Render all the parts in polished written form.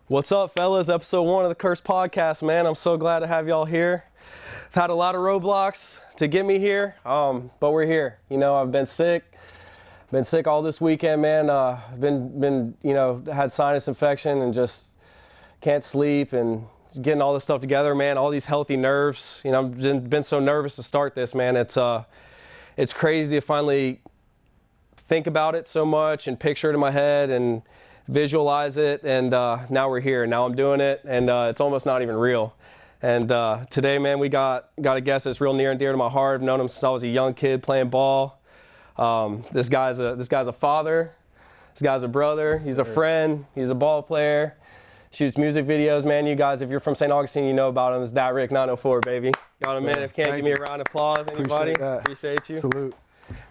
What's up, fellas? Episode 1 of the CursedPodcast, man. I'm so glad to have y'all here. I've had a lot of roadblocks to get me here, but we're here. You know, I've been sick all this weekend, man. Had sinus infection and just can't sleep and getting all this stuff together, man. All these healthy nerves. You know, I've been so nervous to start this, man. It's crazy to finally think about it so much and picture it in my head and visualize it, and now we're here. Now I'm doing it, and it's almost not even real. And today, man, we got a guest that's real near and dear to my heart. I've known him since I was a young kid playing ball. This guy's a father. This guy's a brother. He's a friend. He's a ball player. Shoots music videos, man. You guys, if you're from St. Augustine, you know about him. It's ThatRick904, baby. Got a minute? If you can't, give me a round of applause, anybody? Appreciate you. Salute.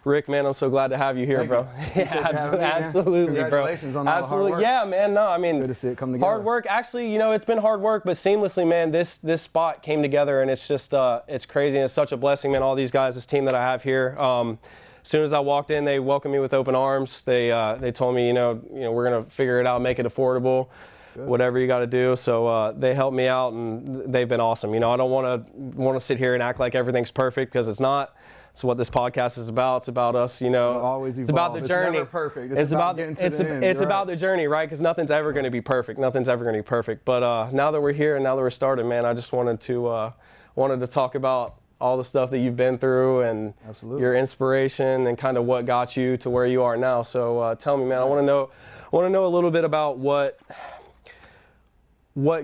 Rick, man, I'm so glad to have you here, bro. Yeah, absolutely, bro. Congratulations on all the hard work. Yeah, man. No, I mean, good to see it come together. Hard work. Actually, you know, it's been hard work, but seamlessly, man. This spot came together, and it's just it's crazy, and it's such a blessing, man. All these guys, this team that I have here. As soon as I walked in, they welcomed me with open arms. They told me, you know, we're gonna figure it out, make it affordable. Good. Whatever you got to do. So they helped me out, and they've been awesome. You know, I don't want to sit here and act like everything's perfect, because it's not. It's what this podcast is about. It's about us, you know. Always it's about the journey. It's never perfect. It's about getting to the end. It's about the journey, right? Because nothing's ever going to be perfect. Nothing's ever going to be perfect. But now that we're here and now that we're started, man, I just wanted to talk about all the stuff that you've been through and your inspiration and kind of what got you to where you are now. So tell me, man. I want to know a little bit about what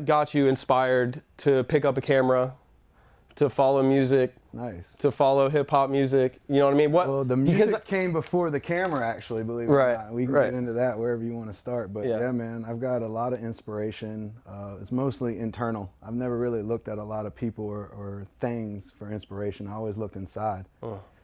got you inspired to pick up a camera, to follow music. Nice. To follow hip-hop music, you know what I mean? Well, the music came before the camera, actually, believe it or not. We can get into that wherever you want to start. But yeah, man, I've got a lot of inspiration. It's mostly internal. I've never really looked at a lot of people or things for inspiration. I always looked inside.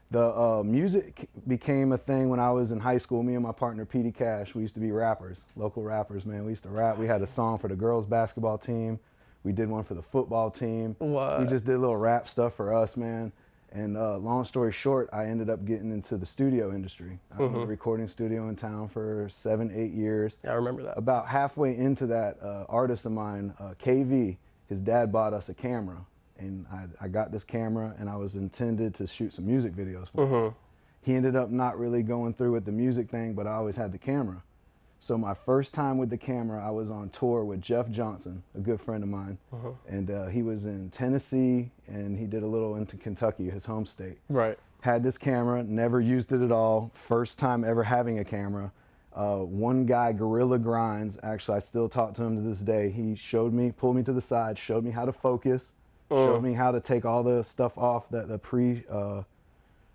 The music became a thing when I was in high school. Me and my partner, Petey Cash, we used to be rappers, local rappers, man. We used to rap. We had a song for the girls' basketball team. We did one for the football team. What? We just did little rap stuff for us, man. And long story short, I ended up getting into the studio industry. I was in a recording studio in town for 7-8 years. Yeah, I remember that. About halfway into that, artist of mine, KV, his dad bought us a camera. And I got this camera, and I was intended to shoot some music videos for him. He ended up not really going through with the music thing, but I always had the camera. So my first time with the camera, I was on tour with Jeff Johnson, a good friend of mine. And he was in Tennessee, and he did a little into Kentucky, his home state. Right. Had this camera, never used it at all. First time ever having a camera. One guy, Gorilla Grinds, actually I still talk to him to this day. He showed me, pulled me to the side, showed me how to focus, showed me how to take all the stuff off that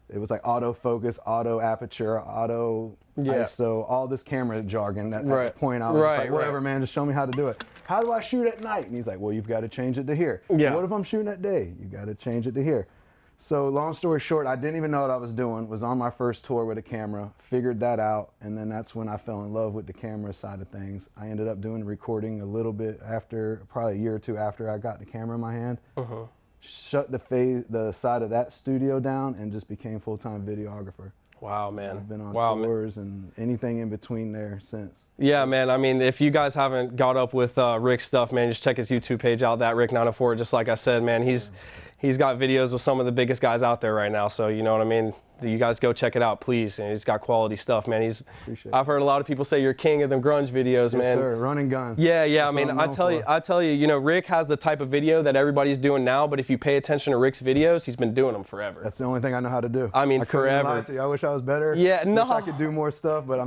it was like autofocus, auto aperture, auto ISO, all this camera jargon. At that point, I was like, whatever, man, just show me how to do it. How do I shoot at night? And he's like, well, you've got to change it to here. Yeah. What if I'm shooting at day? You got to change it to here. So long story short, I didn't even know what I was doing. Was on my first tour with a camera, figured that out, and then that's when I fell in love with the camera side of things. I ended up doing recording a little bit after, probably a year or two after I got the camera in my hand. Shut the side of that studio down and just became full-time videographer. Wow, man. I've been on tours and anything in between there since. Yeah, man. I mean, if you guys haven't got up with Rick's stuff, man, just check his YouTube page out, ThatRick904. Just like I said, man, he's got videos with some of the biggest guys out there right now. So you know what I mean? You guys go check it out, please. And he's got quality stuff, man. I've heard a lot of people say you're king of them grunge videos, man. Yes, sir. Running guns. Yeah. That's I mean, I tell you, you know, Rick has the type of video that everybody's doing now. But if you pay attention to Rick's videos, he's been doing them forever. That's the only thing I know how to do. I mean, forever. Lie to you. I wish I was better. Yeah, no. I wish I could do more stuff, but I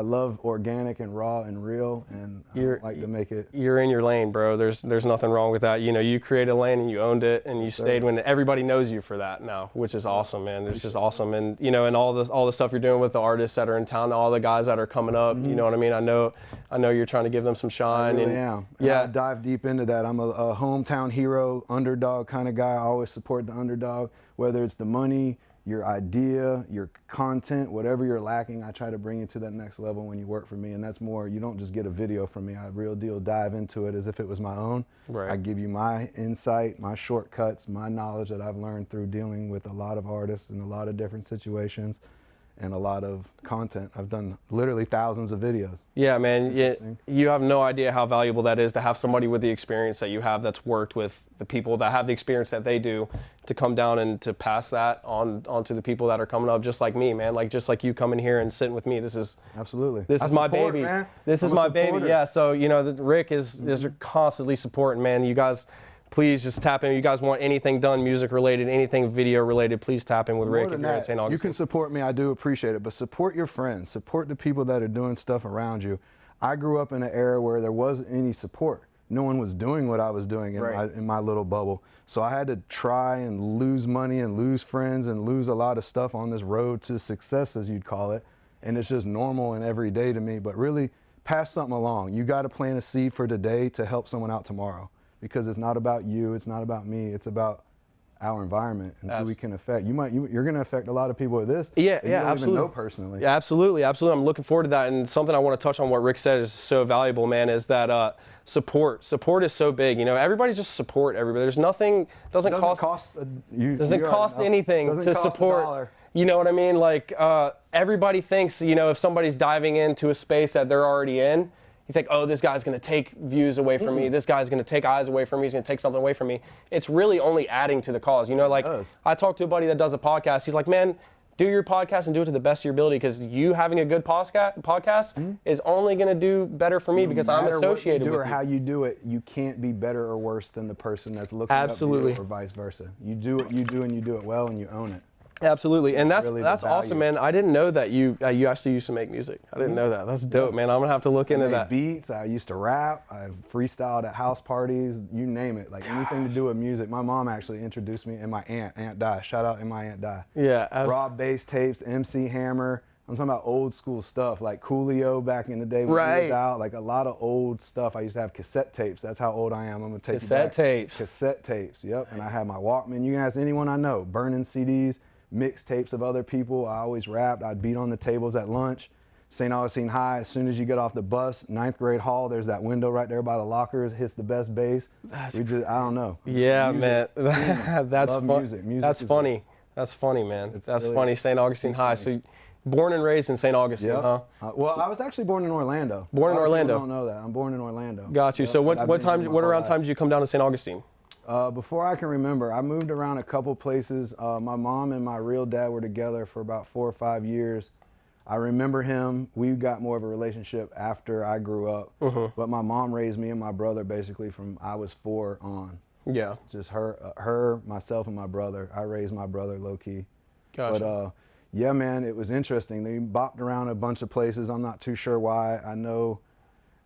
love organic and raw and real, and I like to make it. You're in your lane, bro. There's nothing wrong with that. You know, you created a lane and you owned it, and you stayed when everybody knows you for that now, which is awesome, man. It's just awesome, and you know, and all the stuff you're doing with the artists that are in town, all the guys that are coming up. You know what I mean? I know you're trying to give them some shine. I really am. Yeah. I dive deep into that. I'm a hometown hero, underdog kind of guy. I always support the underdog, whether it's the money, your idea, your content, whatever you're lacking, I try to bring you to that next level when you work for me. And that's more, you don't just get a video from me. I real deal dive into it as if it was my own. Right. I give you my insight, my shortcuts, my knowledge that I've learned through dealing with a lot of artists in a lot of different situations. and a lot of content. I've done literally thousands of videos. Yeah, man, you have no idea how valuable that is to have somebody with the experience that you have that's worked with the people that have the experience that they do, to come down and to pass that on to the people that are coming up, just like me, man. Like, just like you coming here and sitting with me. This is absolutely. This is my baby. Man. This is my baby. Yeah. So Rick is constantly supporting, man. You guys, please just tap in. You guys want anything done, music related, anything video related, please tap in with Rick if you're in St. Augustine. You can support me, I do appreciate it, but support your friends, support the people that are doing stuff around you. I grew up in an era where there wasn't any support. No one was doing what I was doing in my little bubble. So I had to try and lose money and lose friends and lose a lot of stuff on this road to success, as you'd call it. And it's just normal and everyday to me, but really pass something along. You got to plant a seed for today to help someone out tomorrow. Because it's not about you, it's not about me, it's about our environment and who we can affect. You're going to affect a lot of people with this. Yeah, that you don't absolutely. even know personally. Yeah, absolutely. I'm looking forward to that. And something I want to touch on what Rick said is so valuable, man, is that support. Support is so big. Everybody just support everybody. There's nothing, doesn't cost anything to support. You know what I mean? Like, everybody thinks, if somebody's diving into a space that they're already in, you think, oh, this guy's going to take views away from me. This guy's going to take eyes away from me. He's going to take something away from me. It's really only adding to the cause. I talked to a buddy that does a podcast. He's like, man, do your podcast and do it to the best of your ability, because you having a good podcast is only going to do better for me because I'm associated with you. No matter what you do or how you do it, you can't be better or worse than the person that's looking up to you, or vice versa. You do what you do and you do it well and you own it. Absolutely, and that's awesome, man. I didn't know that you actually used to make music. I didn't know that. That's dope, man. I'm gonna have to look into that. Beats. I used to rap. I've freestyled at house parties. You name it. Like anything to do with music. My mom actually introduced me, and my Aunt Di. Shout out to my Aunt Di. Yeah. Raw bass tapes, MC Hammer. I'm talking about old school stuff like Coolio back in the day when he was out. Like a lot of old stuff. I used to have cassette tapes. That's how old I am. I'm gonna take cassette tapes. Cassette tapes. Yep. And I had my Walkman. You can ask anyone I know. Burning CDs. Mixtapes of other people. I always rapped. I'd beat on the tables at lunch. St. Augustine High, as soon as you get off the bus, 9th grade hall, there's that window right there by the lockers, hits the best bass. I don't know. Yeah, man. That's fun. Music that's funny. That's funny, man. That's really funny. St. Augustine High. So, born and raised in St. Augustine, huh? Well, I was actually born in Orlando. Born in Orlando. People don't know that. I'm born in Orlando. Got you. So what around time did you come down to St. Augustine? Before I can remember, I moved around a couple places. My mom and my real dad were together for about 4 or 5 years. I remember him. We got more of a relationship after I grew up. But my mom raised me and my brother basically from I was 4 on. Yeah. Just her, myself, and my brother. I raised my brother low key. Gotcha. But yeah, man, it was interesting. They bopped around a bunch of places. I'm not too sure why. I know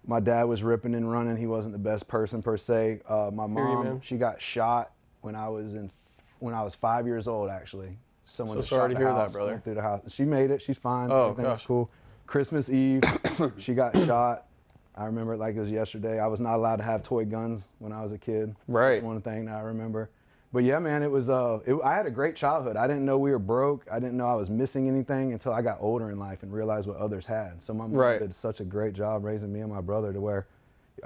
my dad was ripping and running. He wasn't the best person per se. My mom, she got shot when I was 5 years old, actually. Someone just sorry shot to the hear house, that, brother. went through the house. She made it. She's fine. Oh, everything was cool. Christmas Eve, she got shot. I remember it like it was yesterday. I was not allowed to have toy guns when I was a kid. Right. That's one thing that I remember. But yeah, man, it was. I had a great childhood. I didn't know we were broke. I didn't know I was missing anything until I got older in life and realized what others had. So my mom did such a great job raising me and my brother to where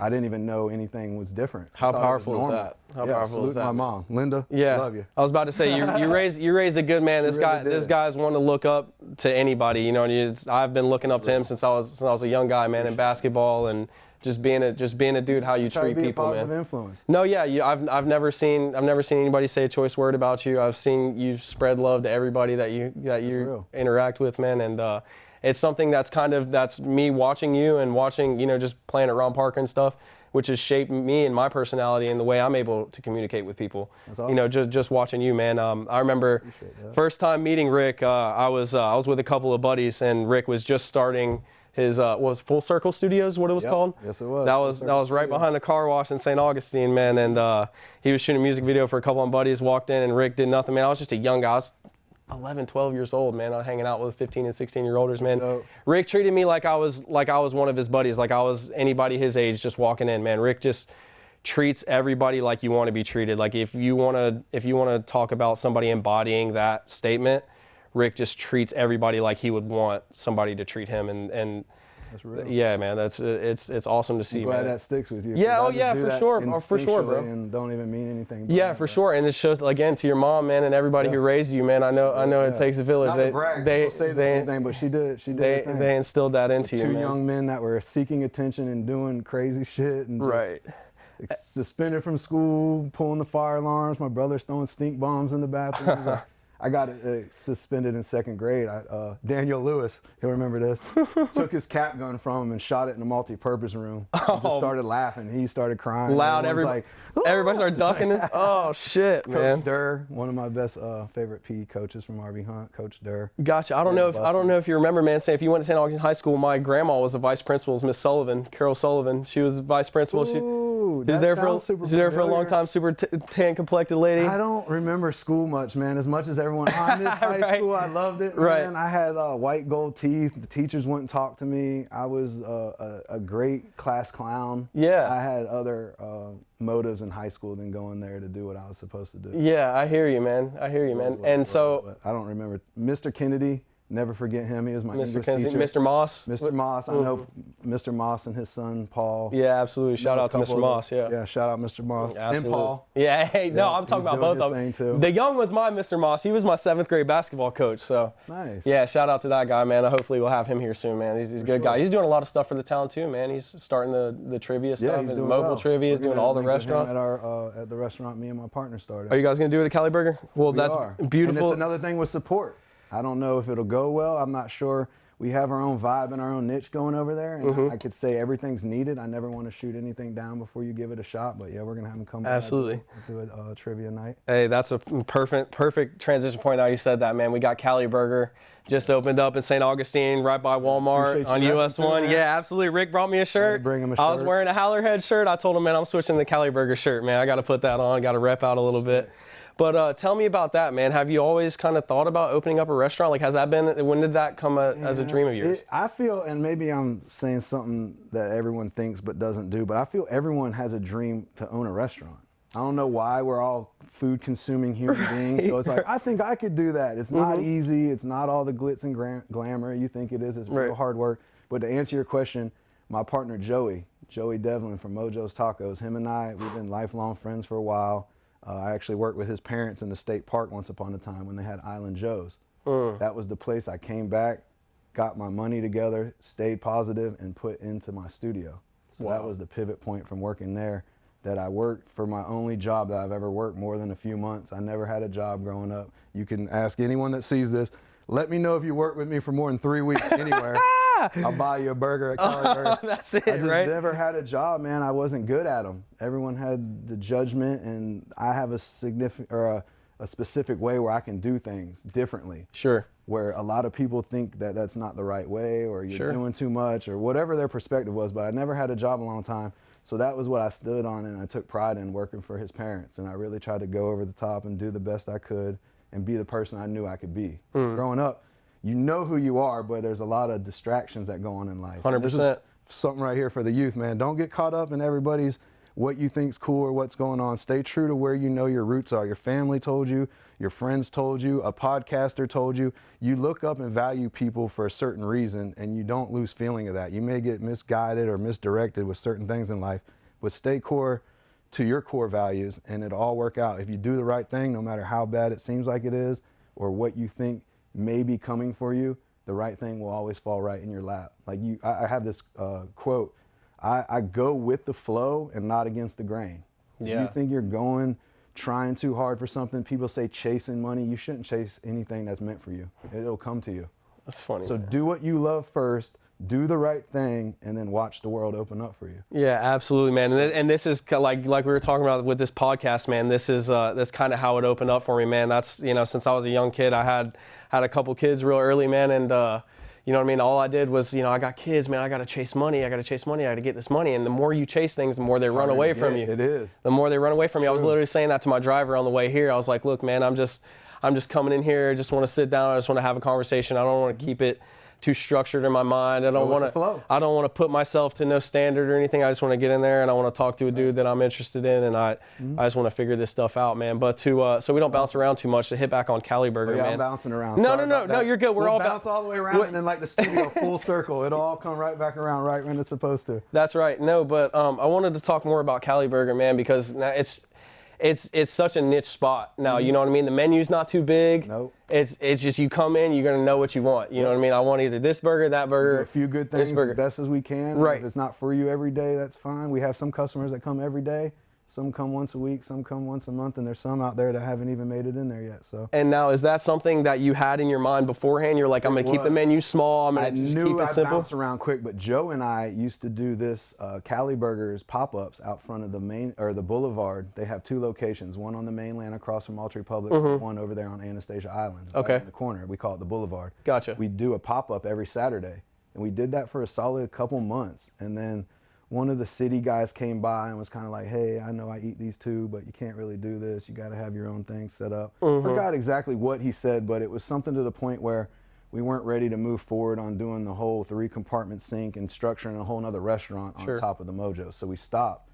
I didn't even know anything was different. How powerful is that? How powerful is that? My mom, Linda. Yeah, love you. I was about to say you raised a good man. This guy's one to look up to anybody. You know, and I've been looking up to him since I was a young guy, man, in basketball and just being a dude. How you treat people, man. Positive influence. No, yeah, I've never seen anybody say a choice word about you. I've seen you spread love to everybody that you interact with, man, and it's something that's me watching you and watching, just playing at Ron Parker and stuff, which has shaped me and my personality and the way I'm able to communicate with people. That's awesome. Just watching you, man. I remember first time meeting Rick, I was with a couple of buddies, and Rick was just starting his was Full Circle Studios, what it was called? Yes, it was. That was right behind the car wash in St. Augustine, man. And he was shooting a music video for a couple of buddies. Walked in, and Rick did nothing, man. I was just a young guy. I was 11, 12 years old, man. I was hanging out with 15 and 16-year-olders, man. So, Rick treated me like I was one of his buddies, like I was anybody his age just walking in, man. Rick just treats everybody like you want to be treated. Like if you want to talk about somebody embodying that statement, Rick just treats everybody like he would want somebody to treat him, and That's real. Yeah, man, it's awesome to see. I'm glad man. that sticks with you. Yeah, I oh just yeah, do for that sure, for sure, bro. And don't even mean anything. Yeah, for sure, and it shows again to your mom, man, and everybody who raised you, man. I know it takes a village. Not to brag, people say the same thing, but she did. They instilled that into you, Two man. young men that were seeking attention and doing crazy shit, and just suspended from school, pulling the fire alarms. My brother's throwing stink bombs in the bathroom. I got suspended in 2nd grade. Daniel Lewis, he'll remember this, took his cap gun from him and shot it in a multi-purpose room. He just started laughing. He started crying. Loud. Everybody started ducking it. Oh shit, man. Coach Durr, one of my best favorite PE coaches from RV Hunt, Coach Durr. Gotcha. I don't know if you remember, man. Say if you went to St. Augustine High School, my grandma was the vice principal, Miss Sullivan, Carol Sullivan. She was the vice principal. She was there for a long time. Super tan complected lady. I don't remember school much, man. As much as everyone on this high school, I loved it, man. I had white gold teeth. The teachers wouldn't talk to me. I was a great class clown. Yeah. I had other motives in high school than going there to do what I was supposed to do. Yeah, I hear you, man. And so I don't remember Mr. Kennedy. Never forget him. He was my English Kennedy, teacher. Mr. Moss. Mr. Moss. I know Mr. Moss and his son Paul. Yeah, absolutely. Shout out to Mr. Moss. Yeah, shout out Mr. Moss. Absolutely. And Paul. Yeah, hey, no, I'm talking about both of them. Too. The young was my Mr. Moss. He was my 7th grade basketball coach. So nice. Yeah, shout out to that guy, man. Hopefully we'll have him here soon, man. He's a good guy. He's doing a lot of stuff for the town too, man. He's starting the trivia stuff and mobile trivia. He's doing all the restaurants. At the restaurant me and my partner started. Are you guys gonna do it at Kaliburger? Well, that's beautiful. And it's another thing with support. I don't know if it'll go well. I'm not sure. We have our own vibe and our own niche going over there, and I could say everything's needed. I never want to shoot anything down before you give it a shot, but yeah, we're gonna have them come. Absolutely. Do a trivia night. Hey, that's a perfect transition point. Now you said that, man. We got Kaliburger just opened up in St. Augustine, right by Walmart on US 1. Yeah, absolutely. Rick brought me a shirt. Bring him a shirt. I was wearing a Hallerhead shirt. I told him, man, I'm switching to the Kaliburger shirt, man. I got to put that on. Got to rep out a little bit. But tell me about that, man. Have you always kind of thought about opening up a restaurant? Like, has that been, when did that come as a dream of yours? I feel, and maybe I'm saying something that everyone thinks but doesn't do, but I feel everyone has a dream to own a restaurant. I don't know why we're all food consuming human beings. So it's like, I think I could do that. It's not easy. It's not all the glitz and glamour you think it is. It's real hard work. But to answer your question, my partner Joey Devlin from Mojo's Tacos, him and I, we've been lifelong friends for a while. I actually worked with his parents in the state park once upon a time when they had Island Joe's. That was the place I came back, got my money together, stayed positive, and put into my studio. So that was the pivot point from working there, that I worked for my only job that I've ever worked more than a few months. I never had a job growing up. You can ask anyone that sees this. Let me know if you worked with me for more than 3 weeks anywhere. I'll buy you a burger at Kaliburger. That's it, I just right? never had a job, man. I wasn't good at them. Everyone had the judgment, and I have a specific way where I can do things differently. Sure. Where a lot of people think that that's not the right way, or you're doing too much, or whatever their perspective was. But I never had a job a long time, so that was what I stood on, and I took pride in working for his parents. And I really tried to go over the top and do the best I could, and be the person I knew I could be. Growing up, you know who you are, but there's a lot of distractions that go on in life. 100%. This is something right here for the youth, man. Don't get caught up in everybody's what you think's cool or what's going on. Stay true to where you know your roots are. Your family told you, your friends told you, a podcaster told you. You look up and value people for a certain reason, and you don't lose feeling of that. You may get misguided or misdirected with certain things in life, but stay core to your core values, and it'll all work out. If you do the right thing, no matter how bad it seems like it is, or what you think may be coming for you, the right thing will always fall right in your lap. Like I have this quote, I go with the flow and not against the grain. If you think you're trying too hard for something, people say chasing money, you shouldn't chase anything that's meant for you. It'll come to you. That's funny. So do what you love first, do the right thing, and then watch the world open up for you. Yeah, absolutely, man. And this is like we were talking about with this podcast, man. This is that's kind of how it opened up for me, man. That's, you know, since I was a young kid, I had a couple kids real early, man, and you know what I mean? All I did was, you know, I got kids, man. I got to chase money. I got to get this money. And the more you chase things, the more they run away from you. It is. The more they run away from you. I was literally saying that to my driver on the way here. I was like, look, man, I'm just coming in here. I just want to sit down. I just want to have a conversation. I don't want to keep it too structured in my mind. I don't want to put myself to no standard or anything. I just want to get in there and I want to talk to a dude that I'm interested in, and I just want to figure this stuff out, man. But so we don't bounce around too much, to hit back on Kaliburger, man. I'm bouncing around. No, you're good. We'll bounce all the way around and then like the studio full circle. It'll all come right back around right when it's supposed to. That's right. No, but I wanted to talk more about Kaliburger, man, because it's such a niche spot now. You know what I mean? The menu's not too big. Nope. It's just, you come in, you're gonna know what you want. You know what I mean? I want either this burger, that burger. Do a few good things as best as we can. Right. If it's not for you every day, that's fine. We have some customers that come every day. Some come once a week, some come once a month, and there's some out there that haven't even made it in there yet. So. And now, is that something that you had in your mind beforehand? You're like, I'm gonna keep the menu small. I'm gonna just keep it simple. I bounce around quick, but Joe and I used to do this Kaliburger's pop-ups out front of the Boulevard. They have 2 locations, one on the mainland across from Malta Republic, and one over there on Anastasia Island, right in the corner. We call it the Boulevard. Gotcha. We do a pop-up every Saturday, and we did that for a solid couple months, and then one of the city guys came by and was kind of like, hey, I know I eat these too, but you can't really do this. You got to have your own thing set up. Forgot exactly what he said, but it was something to the point where we weren't ready to move forward on doing the whole 3-compartment sink and structuring a whole nother restaurant on top of the Mojo. So we stopped.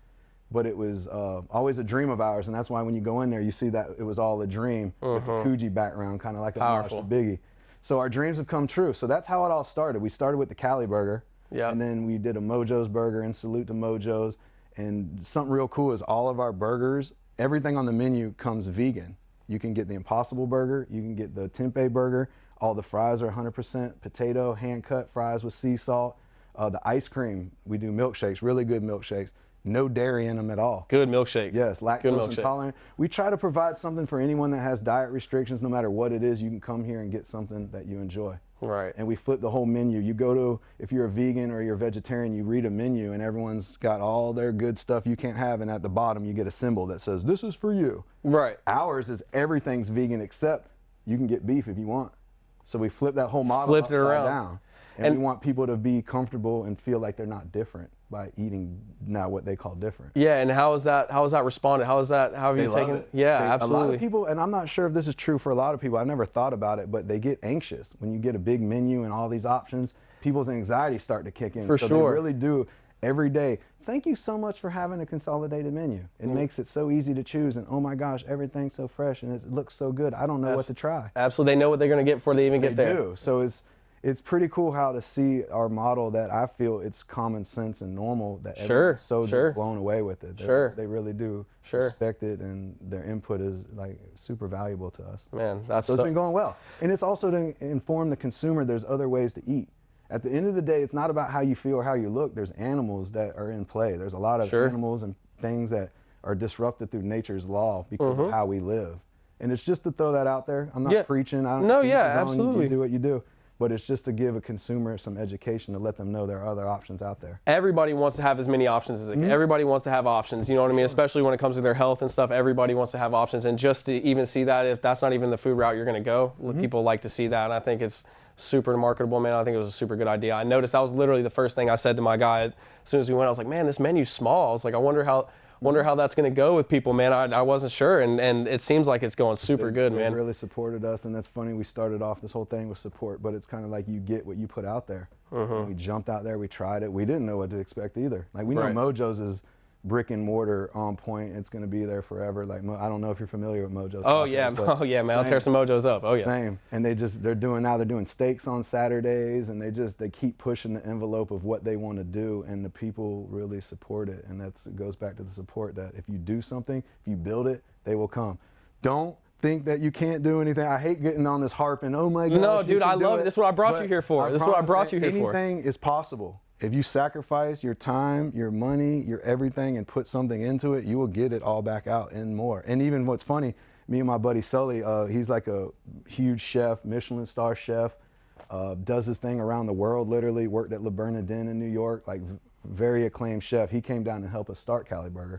But it was always a dream of ours, and that's why when you go in there, you see that it was all a dream with the Coogee background, kind of like a homage to Biggie. So our dreams have come true. So that's how it all started. We started with the Kaliburger. Yeah. And then we did a Mojo's burger, and salute to Mojo's. And something real cool is all of our burgers, everything on the menu comes vegan. You can get the Impossible Burger, you can get the Tempeh Burger. All the fries are 100% potato, hand-cut fries with sea salt. The ice cream, we do milkshakes, really good milkshakes. No dairy in them at all. Good milkshakes. Yes, lactose intolerant. We try to provide something for anyone that has diet restrictions. No matter what it is, you can come here and get something that you enjoy. Right. And we flip the whole menu. You go to, if you're a vegan or you're a vegetarian, you read a menu and everyone's got all their good stuff you can't have, and at the bottom you get a symbol that says, this is for you. Right. Ours is everything's vegan except you can get beef if you want. So we flip that whole model upside down. And we want people to be comfortable and feel like they're not different by eating now what they call different. Yeah, and how is that responded? How have you taken it? Yeah, absolutely. A lot of people, and I'm not sure if this is true for a lot of people, I've never thought about it, but they get anxious. When you get a big menu and all these options, people's anxiety start to kick in. For sure. They really do every day. Thank you so much for having a consolidated menu. It makes it so easy to choose, and oh my gosh, everything's so fresh and it looks so good. I don't know what to try. Absolutely, they know what they're gonna get before they even get there. They do, so it's pretty cool how to see our model that I feel it's common sense and normal that everyone's so just blown away with it. They really do respect it, and their input is like super valuable to us. Man, so it's been going well. And it's also to inform the consumer there's other ways to eat. At the end of the day, it's not about how you feel or how you look. There's animals that are in play. There's a lot of animals and things that are disrupted through nature's law because of how we live. And it's just to throw that out there. I'm not preaching. I don't absolutely. You do what you do. But it's just to give a consumer some education to let them know there are other options out there. Everybody wants to have as many options as they can. Everybody wants to have options, you know what I mean? Especially when it comes to their health and stuff, everybody wants to have options. And just to even see that, if that's not even the food route you're gonna go, people like to see that. And I think it's super marketable, man. I think it was a super good idea. I noticed that was literally the first thing I said to my guy as soon as we went. I was like, man, this menu's small. I was like, I wonder how that's going to go with people, man. I wasn't sure, and it seems like it's going super good, man. They really supported us, and that's funny. We started off this whole thing with support, but it's kind of like you get what you put out there. We jumped out there, we tried it. We didn't know what to expect either. Like, we know Mojo's is brick and mortar on point. It's going to be there forever. Like, I don't know if you're familiar with Mojo's. Oh yeah, man. I'll tear some Mojo's up. Oh yeah. Same. And they're doing steaks on Saturdays, and they keep pushing the envelope of what they want to do, and the people really support it. And it goes back to the support that if you do something, if you build it, they will come. Don't think that you can't do anything. I hate getting on this harping. Oh my God. No, dude, I love it. This is what I brought you here for. This is what I brought you here for. Anything is possible. If you sacrifice your time, your money, your everything, and put something into it, you will get it all back out and more. And even what's funny, me and my buddy Sully, he's like a huge chef, Michelin star chef, does his thing around the world, literally worked at Le Bernardin in New York, like very acclaimed chef. He came down and helped us start Kaliburger.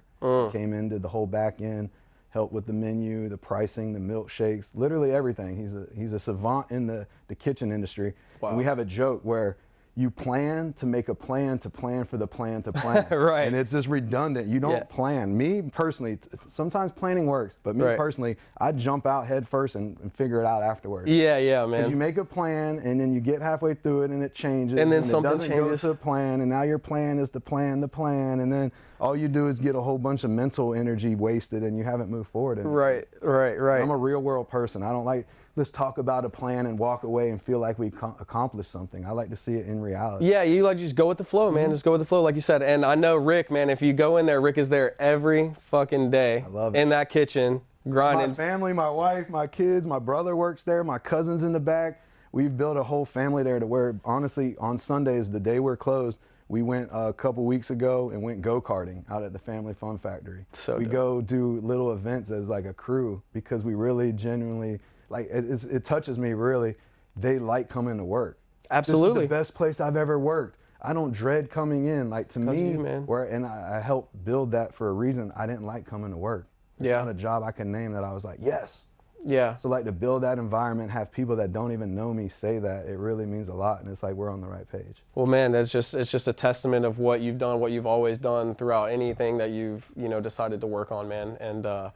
Came in, did the whole back end, helped with the menu, the pricing, the milkshakes, literally everything. He's a savant in the kitchen industry. Wow. And we have a joke where you plan to make a plan to plan for the plan to plan. Right. And it's just redundant. You don't plan. Me personally, sometimes planning works, but me personally, I jump out head first and figure it out afterwards. Yeah, man. Because you make a plan and then you get halfway through it and it changes. And then something it doesn't changes. go to plan, and now your plan is to plan the plan, and then all you do is get a whole bunch of mental energy wasted and you haven't moved forward. Right. I'm a real world person. I don't like, let's talk about a plan and walk away and feel like we accomplished something. I like to see it in reality. Yeah, you like just go with the flow, man. Just go with the flow, like you said. And I know Rick, man, if you go in there, Rick is there every fucking day. I love it. In that kitchen, grinding. My family, my wife, my kids, my brother works there, my cousin's in the back. We've built a whole family there to where, honestly, on Sundays, the day we're closed, we went a couple weeks ago and went go-karting out at the Family Fun Factory. We go do little events as like a crew because we really genuinely, like, it touches me really. They like coming to work. Absolutely. This is the best place I've ever worked. I don't dread coming in. Like, to me, man. and I helped build that for a reason. I didn't like coming to work. It's not a job I can name that I was like, yes. Yeah. So like to build that environment, have people that don't even know me say that, it really means a lot, and it's like we're on the right page. Well, man, it's just a testament of what you've done, what you've always done throughout anything that you've decided to work on, man. And now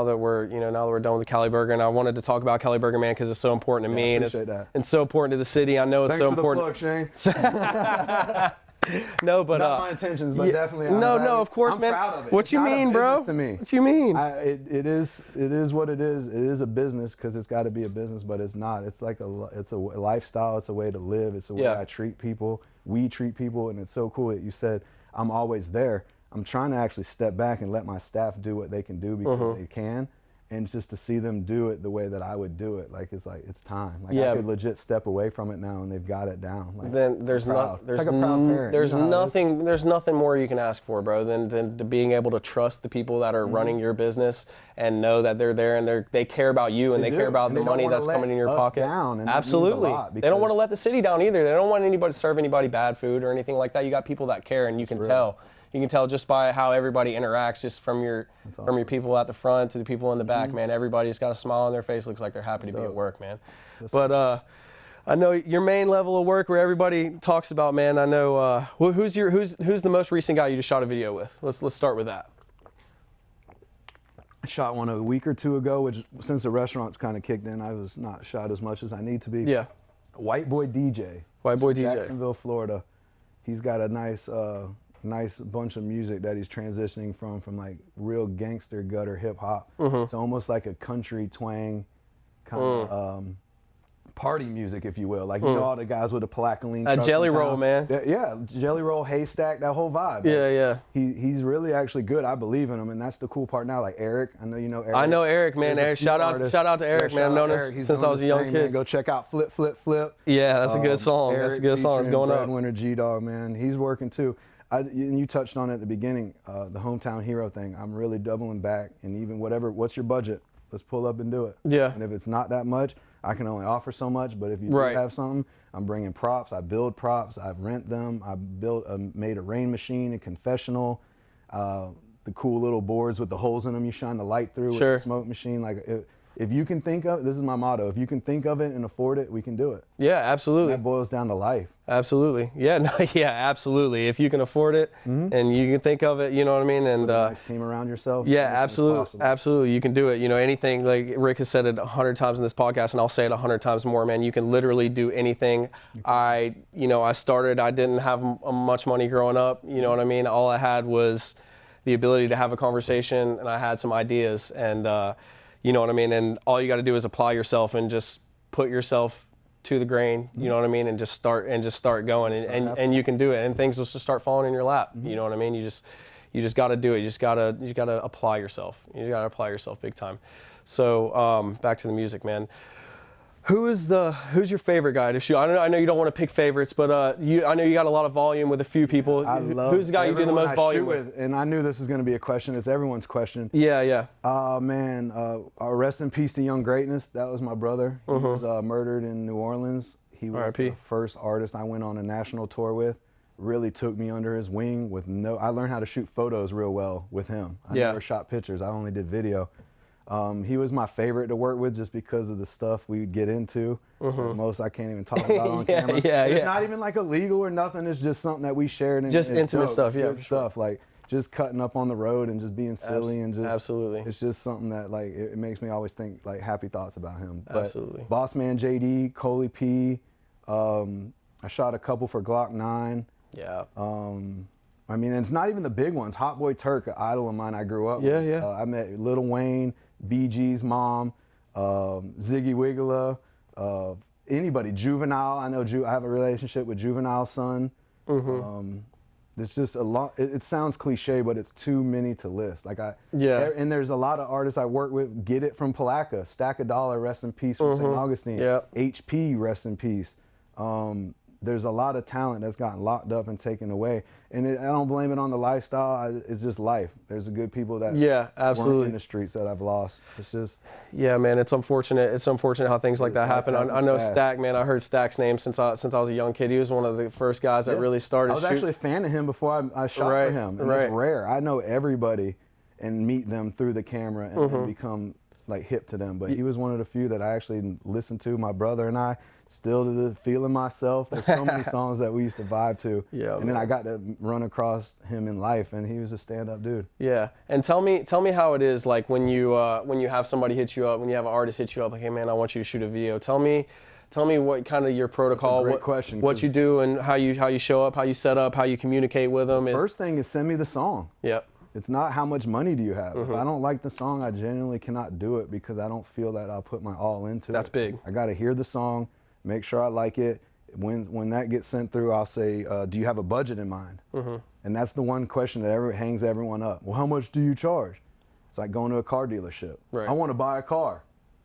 that we're done with the Kaliburger, and I wanted to talk about Kaliburger, man, because it's so important to me, and so important to the city. I know it's so important. Thanks for the plug, Shane. No, but not my intentions, but definitely. No, of course, I'm man. proud of it. What it's you not mean, a bro? To me. What you mean? It is what it is. It is a business because it's got to be a business, but it's not. It's like it's a lifestyle. It's a way to live. It's a way I treat people. We treat people, and it's so cool that you said I'm always there. I'm trying to actually step back and let my staff do what they can do because they can. And just to see them do it the way that I would do it, like it's time. Like I could legit step away from it now, and they've got it down. Like, then there's it's like a proud parent. There's nothing more you can ask for, bro, than to being able to trust the people that are running your business and know that they're there and they care about you and they care about the money that's coming in your pocket. Absolutely. They don't want to let the city down either. They don't want anybody to serve anybody bad food or anything like that. You got people that care, and you can tell. You can tell just by how everybody interacts, just from your people at the front to the people in the back, man. Everybody's got a smile on their face, looks like they're happy to be at work, man. But I know your main level of work where everybody talks about, man. I know who's the most recent guy you just shot a video with? Let's start with that. I shot one a week or two ago, which since the restaurant's kind of kicked in, I was not shot as much as I need to be. Yeah. White Boy DJ. White Boy DJ. Jacksonville, Florida. He's got a nice bunch of music that he's transitioning from like real gangster gutter hip hop. It's almost like a country twang kind of party music, if you will. Like, you know, all the guys with the Plaqueline trucks Jelly Roll, man. Yeah, Jelly Roll, Haystack, that whole vibe. He's really actually good. I believe in him, and that's the cool part now. Like Eric, I know you know Eric. I know Eric, man. Eric, shout out to Eric, man. I've known him since I was a young kid. Man. Go check out Flip Flip Flip. Yeah, that's a good song. Eric, that's a good song. It's going up. Winter G-Dog, man. He's working too. And you touched on it at the beginning, the hometown hero thing. I'm really doubling back, and even what's your budget? Let's pull up and do it. Yeah. And if it's not that much, I can only offer so much, but if you do have something, I'm bringing props. I build props. I rent them. I made a rain machine, a confessional, the cool little boards with the holes in them you shine the light through with the smoke machine. Like, if you can think of, this is my motto, if you can think of it and afford it, we can do it. Yeah, absolutely. And that boils down to life. Absolutely. Yeah, absolutely. If you can afford it and you can think of it, you know what I mean? And with a nice team around yourself. Yeah, absolutely. You can do it. You know, anything, like Rick has said it 100 times in this podcast, and I'll say it 100 times more, man. You can literally do anything. I didn't have much money growing up, you know what I mean? All I had was the ability to have a conversation, and I had some ideas, and you know what I mean? And all you got to do is apply yourself and just put yourself to the grain, you know what I mean? And just start going, and you can do it, and things will just start falling in your lap. You know what I mean? You just got to do it. You just got to apply yourself. You just got to apply yourself big time. So back to the music, man. Who's your favorite guy to shoot? I know you don't want to pick favorites, but I know you got a lot of volume with a few people. Who's the guy you do the most volume with? And I knew this was going to be a question. It's everyone's question. Yeah. Man, rest in peace to Young Greatness. That was my brother. He was murdered in New Orleans. He was the first artist I went on a national tour with. Really took me under his wing I learned how to shoot photos real well with him. I never shot pictures. I only did video. He was my favorite to work with just because of the stuff we would get into. Most I can't even talk about on camera. It's not even like illegal or nothing. It's just something that we shared. And just intimate dope. stuff, Good stuff. Like just cutting up on the road and just being silly and just absolutely. It's just something that like it makes me always think like happy thoughts about him. Absolutely. But Boss Man JD, Coley P. I shot a couple for Glock 9. Yeah. I mean, it's not even the big ones. Hot Boy Turk, an idol of mine I grew up with. Yeah. I met Lil Wayne, BG's mom, Ziggy Wigala, anybody, Juvenile. I know I have a relationship with Juvenile's son. It's just a lot. It sounds cliche, but it's too many to list. Like and there's a lot of artists I work with. Get It from Palaca, Stack a Dollar, rest in peace from St. Augustine. HP, rest in peace. There's a lot of talent that's gotten locked up and taken away, and I don't blame it on the lifestyle. It's just life. There's good people that weren't in the streets that I've lost. It's just man. It's unfortunate. It's unfortunate how things like that happen. I know fast. Stack, man. I heard Stack's name since I was a young kid. He was one of the first guys that really started. I was actually a fan of him before I shot for him. And it's rare. I know everybody and meet them through the camera and become like hip to them. But he was one of the few that I actually listened to. My brother and I. Still to the Feeling Myself. There's so many songs that we used to vibe to. And then I got to run across him in life, and he was a stand-up dude. Yeah. And tell me how it is like when you have somebody hit you up, when you have an artist hit you up, like, hey man, I want you to shoot a video. Tell me what kind of your protocol, what you do, and how you show up, how you set up, how you communicate with them. First thing is send me the song. It's not how much money do you have. If I don't like the song, I genuinely cannot do it because I don't feel that I'll put my all into it. That's big. I got to hear the song. Make sure I like it. When that gets sent through, I'll say, do you have a budget in mind? And that's the one question that hangs everyone up. Well, how much do you charge? It's like going to a car dealership. I want to buy a car.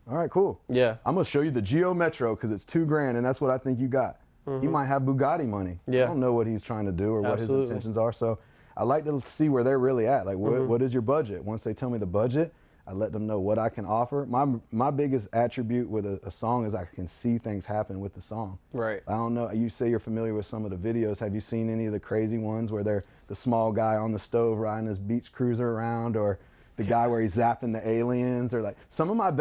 All right, cool. I'm going to show you the Geo Metro because it's $2,000 and that's what I think you got. He might have Bugatti money. I don't know what he's trying to do or what his intentions are. So I like to see where they're really at. Like, what is your budget? Once they tell me the budget, I let them know what I can offer. My biggest attribute with a song is I can see things happen with the song. I don't know, you say you're familiar with some of the videos. Have you seen any of the crazy ones where they're the small guy on the stove riding his beach cruiser around, or the guy where he's zapping the aliens, or like some of my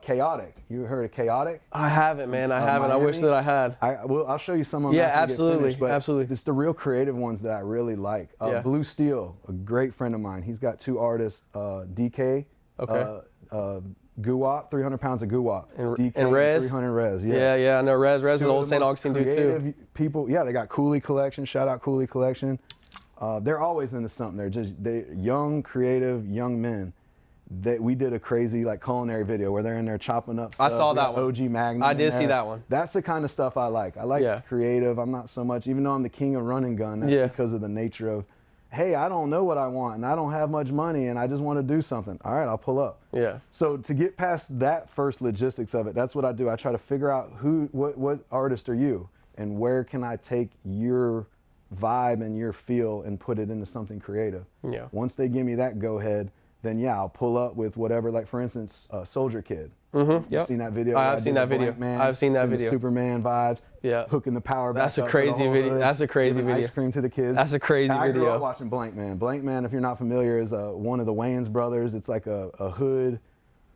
Chaotic. You heard of Chaotic? I haven't, man. I haven't. Miami? I wish that I had. I'll show you some of them. Absolutely. But absolutely. It's the real creative ones that I really like. Blue Steel, a great friend of mine. He's got two artists, DK. Guwap, 300 pounds of Guwap. And Rez? 300 Rez, Yeah, I know Rez. Rez is an old St. Augustine dude too. People, they got Cooley Collection. Shout out Cooley Collection. They're always into something. They're young, creative, young men. We did a crazy like culinary video where they're in there chopping up stuff. I saw that one. OG Magnum. I did see that one. That's the kind of stuff I like. I like creative. I'm not so much, even though I'm the king of run and gun, that's because of the nature of, hey, I don't know what I want and I don't have much money and I just want to do something. All right, I'll pull up. So to get past that first logistics of it, that's what I do. I try to figure out what artist are you and where can I take your vibe and your feel and put it into something creative. Once they give me that go ahead, then I'll pull up with whatever, like for instance, Soldier Kid. You've seen that video? I've seen that video. I've seen that video. Superman vibes. Hooking the power back. That's a crazy video. That's a crazy video. Ice cream to the kids. That's a crazy video. I grew up watching Blank Man. Blank Man, if you're not familiar, is one of the Wayans brothers. It's like a hood,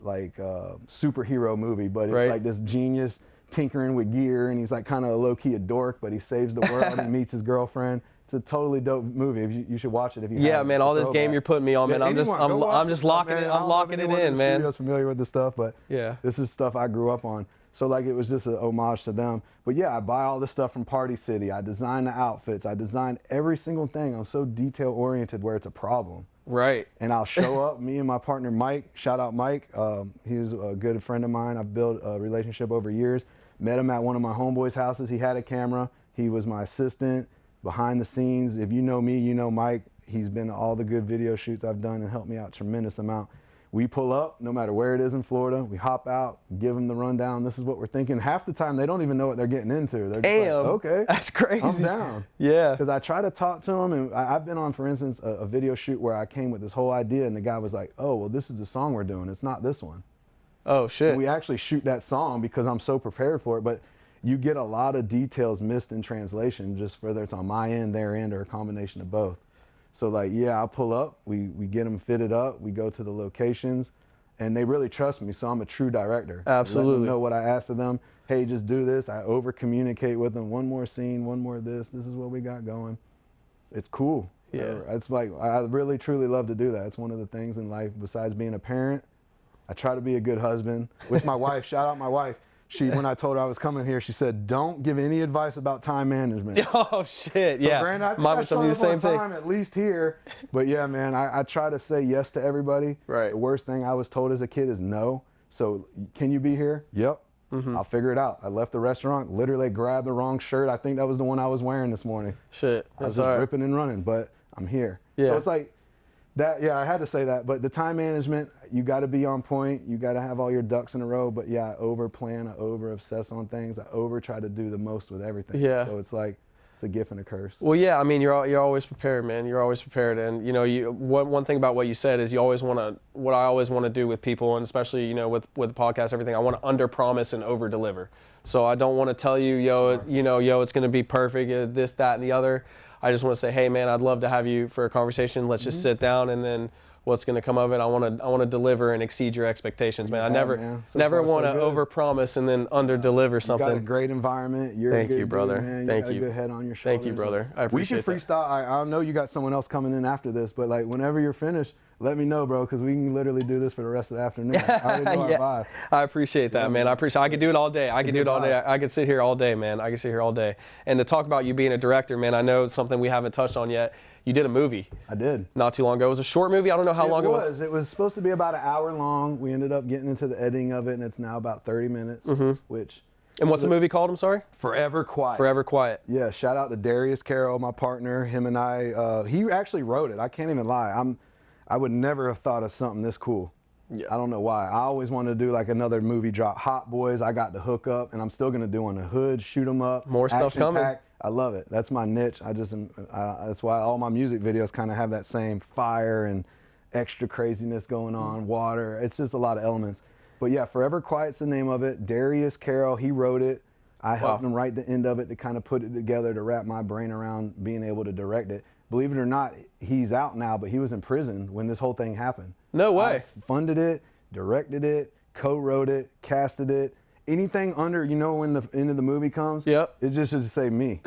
like superhero movie, but it's like this genius tinkering with gear, and he's like kind of a low-key a dork, but he saves the world and meets his girlfriend. It's a totally dope movie. You should watch it if you haven't. Man, all this game you're putting me on, man. I'm just locking it. I'm locking it in, man. Studio's familiar with the stuff, but this is stuff I grew up on. So like it was just an homage to them. But I buy all this stuff from Party City. I design the outfits. I design every single thing. I'm so detail oriented where it's a problem. And I'll show up. Me and my partner Mike. Shout out Mike. He's a good friend of mine. I've built a relationship over years. Met him at one of my homeboys' houses. He had a camera. He was my assistant. Behind the scenes, if you know me, you know Mike. He's been to all the good video shoots I've done and helped me out a tremendous amount. We pull up, no matter where it is in Florida. We hop out, give them the rundown. This is what we're thinking. Half the time, they don't even know what they're getting into. They're just like, okay, that's crazy. I'm down. Because I try to talk to them, and I've been on, for instance, a video shoot where I came with this whole idea, and the guy was like, oh, well, this is the song we're doing. It's not this one. Oh, shit. And we actually shoot that song because I'm so prepared for it, but you get a lot of details missed in translation, just whether it's on my end, their end, or a combination of both. So like, I'll pull up, we get them fitted up, we go to the locations, and they really trust me, so I'm a true director. Absolutely. Let them know what I asked of them. Hey, just do this. I over communicate with them. One more scene, one more this is what we got going. It's cool. Yeah. It's like, I really truly love to do that. It's one of the things in life besides being a parent. I try to be a good husband, which my wife, shout out my wife. When I told her I was coming here, she said, don't give any advice about time management. Oh, shit, So yeah. Brandon, I think Mom I was telling me showed the up same on thing. time, at least here. But yeah, man, I try to say yes to everybody. Right. The worst thing I was told as a kid is no. So can you be here? Yep. I'll figure it out. I left the restaurant, literally grabbed the wrong shirt. I think that was the one I was wearing this morning. Shit, I was that's just all right. ripping and running, but I'm here. Yeah. So it's like that, yeah, I had to say that. But the time management, you got to be on point. You got to have all your ducks in a row. But yeah, I over plan, I over obsess on things. I over try to do the most with everything. Yeah. So it's like, it's a gift and a curse. Well, yeah, I mean, you're always prepared, man. You're always prepared, and you know, one thing about what you said is you always want to. What I always want to do with people, and especially with the podcast, everything, I want to under promise and over deliver. So I don't want to tell you, it's going to be perfect, this, that, and the other. I just want to say, hey, man, I'd love to have you for a conversation. Let's just sit down, and then what's going to come of it, I want to deliver and exceed your expectations, man. I never want to over promise and then under deliver something. You got a great environment. You're Thank a good you, brother. dude, man. Thank you. you. Got a good head on your shoulders. Thank you, brother. I appreciate We can freestyle. I know you got someone else coming in after this, but like whenever you're finished, let me know, bro, because we can literally do this for the rest of the afternoon. I already know our vibe. I appreciate that, man. I could do it all day. I could do it all day. I could sit here all day, man. I could sit here all day. And to talk about you being a director, man, I know it's something we haven't touched on yet. You did a movie. I did. Not too long ago. It was a short movie. I don't know how long it was. It was supposed to be about an hour long. We ended up getting into the editing of it, and it's now about 30 minutes, which... And what's the movie called? I'm sorry? Forever Quiet. Forever Quiet. Yeah, shout out to Darius Carroll, my partner. Him and I, he actually wrote it. I can't even lie. I would never have thought of something this cool. Yeah. I don't know why. I always wanted to do like another movie drop. Hot Boys, I got the hook up, and I'm still gonna do On the Hood, shoot 'em up. More stuff coming. Pack. I love it. That's my niche. That's why all my music videos kind of have that same fire and extra craziness going on, water. It's just a lot of elements. But yeah, Forever Quiet's the name of it. Darius Carroll, he wrote it. I helped him write the end of it to kind of put it together to wrap my brain around being able to direct it. Believe it or not, he's out now, but he was in prison when this whole thing happened. No way. I funded it, directed it, co-wrote it, casted it. Anything under, when the end of the movie comes, Yep. it just should say me.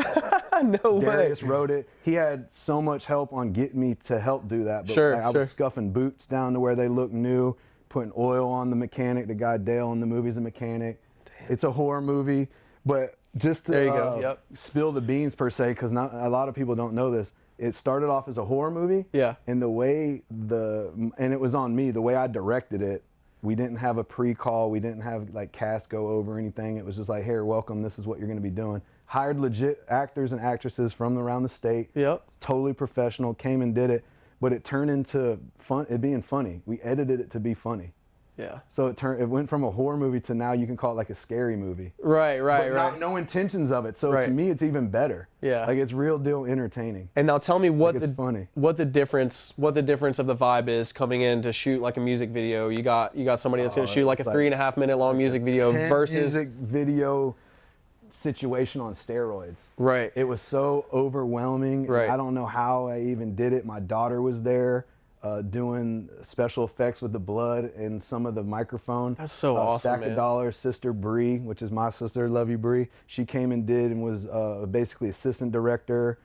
No way. Darius wrote it. He had so much help on getting me to help do that. But I was scuffing boots down to where they look new, putting oil on the mechanic. The guy Dale in the movie's a mechanic. Damn. It's a horror movie, but just to spill the beans per se, because a lot of people don't know this. It started off as a horror movie. Yeah. And and it was on me. The way I directed it, we didn't have a pre-call. We didn't have like cast go over anything. It was just like, hey, welcome. This is what you're going to be doing. Hired legit actors and actresses from around the state. Yep. Totally professional. Came and did it, but it turned into it being funny. We edited it to be funny. Yeah. So it went from a horror movie to now you can call it like a scary movie. Right. But no intentions of it. So to me, it's even better. Yeah. Like it's real deal entertaining. And now tell me what the difference of the vibe is coming in to shoot like a music video. You got somebody that's going to shoot like a 3.5 minute long music video versus music video situation on steroids. Right. It was so overwhelming. Right. I don't know how I even did it. My daughter was there. Doing special effects with the blood and some of the microphone. That's so awesome, Stack man. of Dollars, sister Bree, which is my sister, love you Bree. She came and did and was basically assistant director.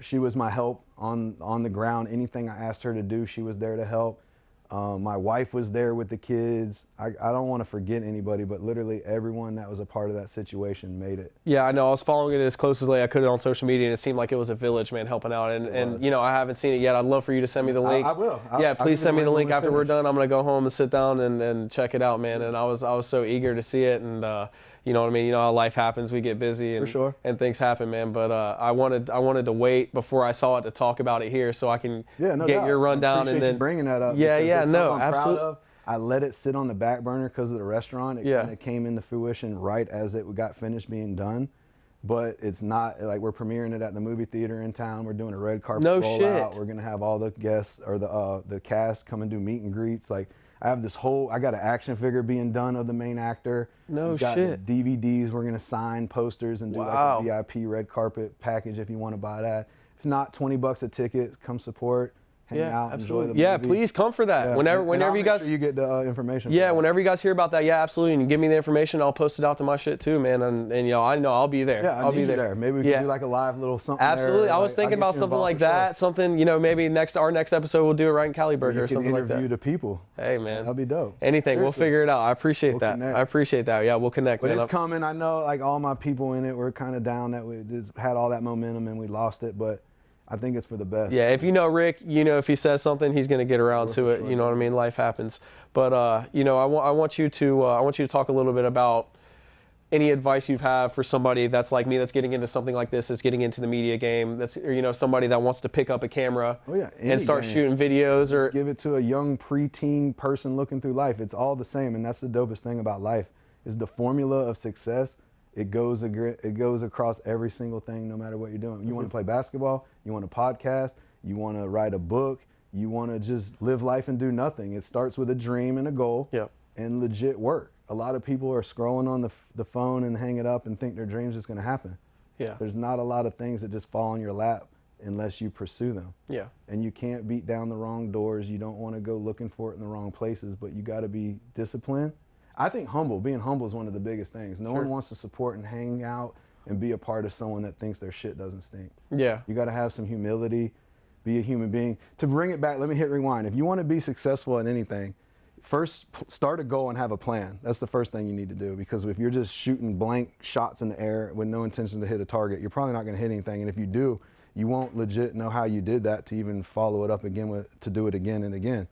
She was my help on the ground. Anything I asked her to do, she was there to help. My wife was there with the kids. I don't want to forget anybody, but literally everyone that was a part of that situation made it. Yeah, I know. I was following it as closely as I could on social media, and it seemed like it was a village, man, helping out. And I haven't seen it yet. I'd love for you to send me the link. I will. Please send me the link after we're done. I'm going to go home and sit down and check it out, man. And I was so eager to see it, and you know what I mean? You know how life happens. We get busy and things happen, man. But I wanted to wait before I saw it to talk about it here so I can get your rundown. I appreciate you bringing that up. I'm proud of. I let it sit on the back burner because of the restaurant. It kind of came into fruition right as it got finished being done. But it's not like we're premiering it at the movie theater in town. We're doing a red carpet rollout. We're gonna have all the guests or the cast come and do meet and greets. Like I got an action figure being done of the main actor. No shit. DVDs. We're gonna sign posters and do like a VIP red carpet package if you want to buy that. If not, $20 a ticket. Come support. hang out, absolutely. enjoy the Yeah, movie. please come for that. Yeah. Whenever And I'll you make guys, sure you get the information. yeah, whenever you guys hear about that, yeah, absolutely. And you give me the information, I'll post it out to my shit too, man. And you know I'll be there. Yeah, I'll be there. Maybe we can do like a live little something. Absolutely. There. I was thinking about something like that. Something, you know, maybe our next episode we'll do it right in Kaliburger or something like that. Interview the people. Hey, man. That'll be dope. Anything. Seriously. We'll figure it out. I appreciate that. Connect. I appreciate that. Yeah, we'll connect. But man. it's coming. I know like all my people in it were kind of down that we just had all that momentum and we lost it, but I think it's for the best. Yeah, if you know Rick, you know if he says something, he's going to get around to it. Sure. You know what I mean? Life happens. But you know, I want you to talk a little bit about any advice you have for somebody that's like me, that's getting into something like this, is getting into the media game. That's, you know, somebody that wants to pick up a camera and start shooting videos, or just give it to a young preteen person looking through life. It's all the same, and that's the dopest thing about life is the formula of success. It goes across every single thing, no matter what you're doing. You want to play basketball, you want to podcast, you want to write a book, you want to just live life and do nothing. It starts with a dream and a goal and legit work. A lot of people are scrolling on the phone and hang it up and think their dream's just going to happen. Yeah. There's not a lot of things that just fall in your lap unless you pursue them. Yeah. And you can't beat down the wrong doors. You don't want to go looking for it in the wrong places, but you got to be disciplined. I think being humble is one of the biggest things. No one wants to support and hang out and be a part of someone that thinks their shit doesn't stink. Yeah. You got to have some humility, be a human being. To bring it back, let me hit rewind. If you want to be successful at anything, first start a goal and have a plan. That's the first thing you need to do, because if you're just shooting blank shots in the air with no intention to hit a target, you're probably not going to hit anything. And if you do, you won't legit know how you did that to even follow it up again to do it again and again.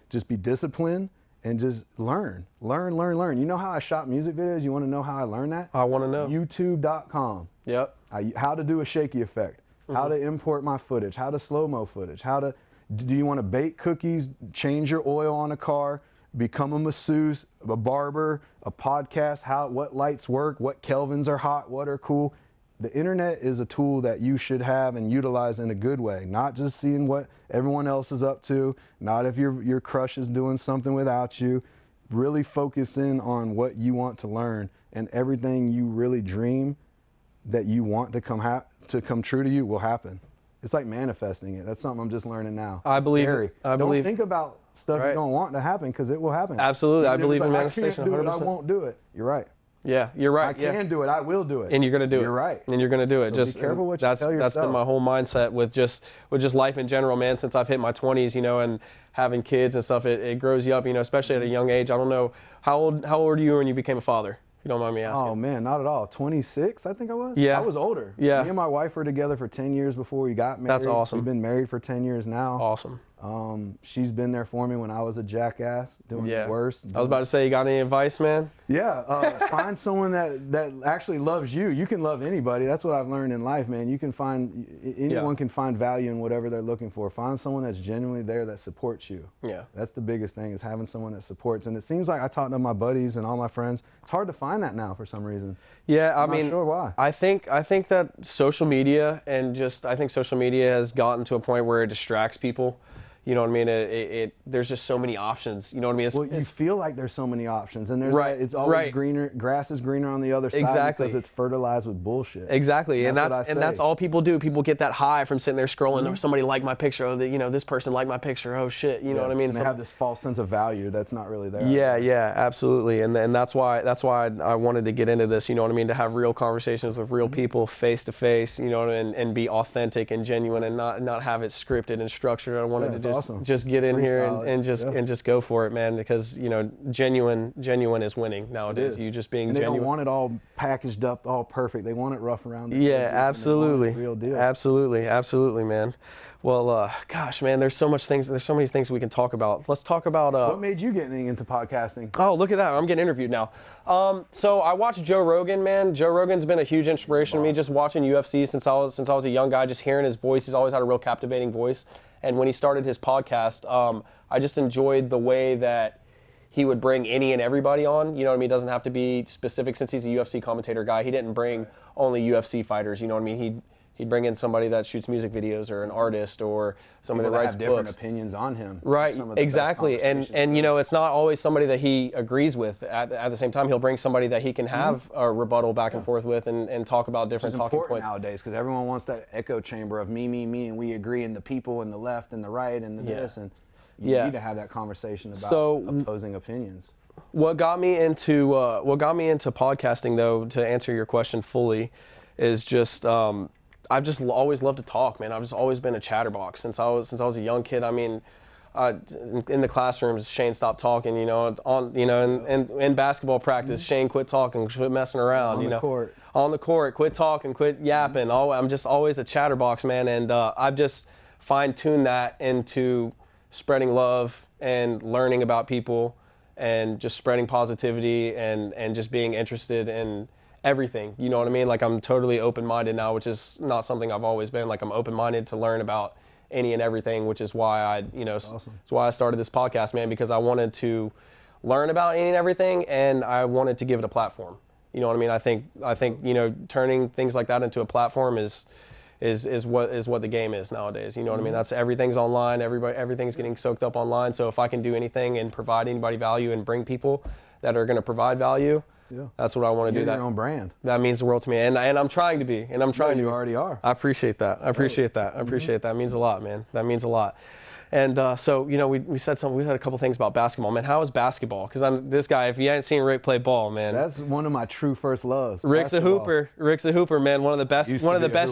Just be disciplined. And just learn. You know how I shot music videos? You want to know how I learned that? I want to know. YouTube.com. Yep. How to do a shaky effect, how to import my footage, how to slow-mo footage, do you want to bake cookies, change your oil on a car, become a masseuse, a barber, a podcast, what lights work, what kelvins are hot, what are cool. The internet is a tool that you should have and utilize in a good way, not just seeing what everyone else is up to, not if your crush is doing something without you. Really focus in on what you want to learn, and everything you really dream that you want to come true to you will happen. It's like manifesting it. That's something I'm just learning now. I believe it. Don't think about stuff you don't want to happen, because it will happen. Absolutely. I believe in manifestation. I can't do it, I won't do it. You're right. Yeah, you're right. I can do it. I will do it. And you're going to do it. You're right. And you're going to do it. So just be careful what you tell yourself. That's been my whole mindset with just life in general, man. Since I've hit my 20s, you know, and having kids and stuff, it grows you up, you know, especially at a young age. I don't know how old were you when you became a father? If you don't mind me asking. Oh man, not at all. 26, I think I was. Yeah. I was older. Yeah. Me and my wife were together for 10 years before we got married. That's awesome. We've been married for 10 years now. Awesome. She's been there for me when I was a jackass, doing the worst. I was about to say, you got any advice, man? Yeah, find someone that actually loves you. You can love anybody. That's what I've learned in life, man. You can anyone can find value in whatever they're looking for. Find someone that's genuinely there that supports you. Yeah. That's the biggest thing, is having someone that supports. And it seems like I talk to my buddies and all my friends. It's hard to find that now for some reason. Yeah, I'm not sure why. I think that social media social media has gotten to a point where it distracts people. You know what I mean? There's just so many options. You know what I mean? You feel like there's so many options, and there's it's always greener. Grass is greener on the other side because it's fertilized with bullshit. Exactly, and that's all people do. People get that high from sitting there scrolling. Or somebody liked my picture. Oh, this person liked my picture. Oh shit, you know what I mean? And they have this false sense of value that's not really there. Yeah, absolutely, and that's why I wanted to get into this. You know what I mean? To have real conversations with real people, face to face. You know, and be authentic and genuine, and not have it scripted and structured. I wanted to just get in here and just go for it, man, because you know genuine is winning nowadays. You just being genuine. They don't want it all packaged up, all perfect. They want it rough around the edges. Absolutely. Real deal. Absolutely, man. Well, gosh, man, there's so many things we can talk about. Let's talk about what made you get into podcasting? Oh, look at that. I'm getting interviewed now. So I watched Joe Rogan, man. Joe Rogan's been a huge inspiration to me, just watching UFC since I was a young guy, just hearing his voice. He's always had a real captivating voice. And when he started his podcast, I just enjoyed the way that he would bring any and everybody on. You know what I mean? It doesn't have to be specific, since he's a UFC commentator guy. He didn't bring only UFC fighters. You know what I mean? He He'd bring in somebody that shoots music videos or an artist or somebody that writes have different books. opinions on him. Right, exactly. And you know, it's not always somebody that he agrees with. At the same time, he'll bring somebody that he can have a rebuttal back and forth with and talk about different talking points. Nowadays, because everyone wants that echo chamber of me, and we agree, and the people and the left and the right and the this, and you need to have that conversation about opposing opinions. What got me into podcasting, though, to answer your question fully, is just I've just always loved to talk, man. I've just always been a chatterbox since I was a young kid. I mean, in the classrooms, Shane stopped talking. You know, and in basketball practice, Shane quit talking, quit messing around. On the court, quit talking, quit yapping. I'm just always a chatterbox, man. And I've just fine-tuned that into spreading love and learning about people and just spreading positivity and just being interested in everything. You know what I mean? Like, I'm totally open-minded now, which is not something I've always been. Like, I'm open-minded to learn about any and everything, which is why it's why I started this podcast, man, because I wanted to learn about any and everything, and I wanted to give it a platform. You know what I mean? I think you know, turning things like that into a platform is what the game is nowadays. You know what I mean? That's everything's online. Everything's getting soaked up online. So if I can do anything and provide anybody value and bring people that are going to provide value, that's what I want to do. Your own brand. That means the world to me, and I'm trying to be, and I'm trying to. You already are. I appreciate that. I appreciate that. That means a lot, man. That means a lot. And so, you know, we said a couple things about basketball, man. How is basketball? Because I'm this guy. If you hadn't seen Rick play ball, man, that's one of my true first loves. Rick's a hooper, man. One of the best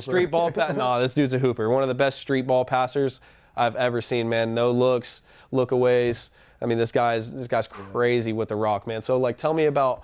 street ball. No, this dude's a hooper. One of the best street ball passers I've ever seen, man. No looks, lookaways. I mean, this guy's crazy with the rock, man. So, like, tell me about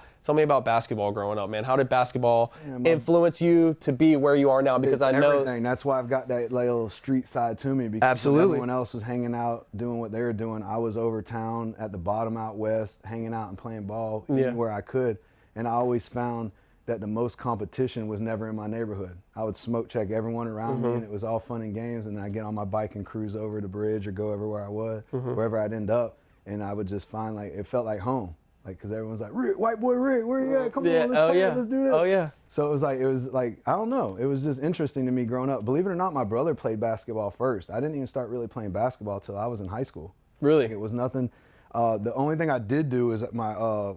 basketball growing up, man. How did basketball influence you to be where you are now? Because I know everything. That's why I've got that little street side to me. Because absolutely. Everyone else was hanging out, doing what they were doing. I was over town at the bottom out west, hanging out and playing ball anywhere I could. And I always found that the most competition was never in my neighborhood. I would smoke check everyone around me, and it was all fun and games. And I'd get on my bike and cruise over the bridge or go everywhere I was, wherever I'd end up. And I would just find, like, it felt like home. Like, because everyone's like, Rick, white boy Rick, where you at? Come on, let's do this. Oh, yeah. So it was like, I don't know. It was just interesting to me growing up. Believe it or not, my brother played basketball first. I didn't even start really playing basketball till I was in high school. Really? Like, it was nothing. The only thing I did do is that my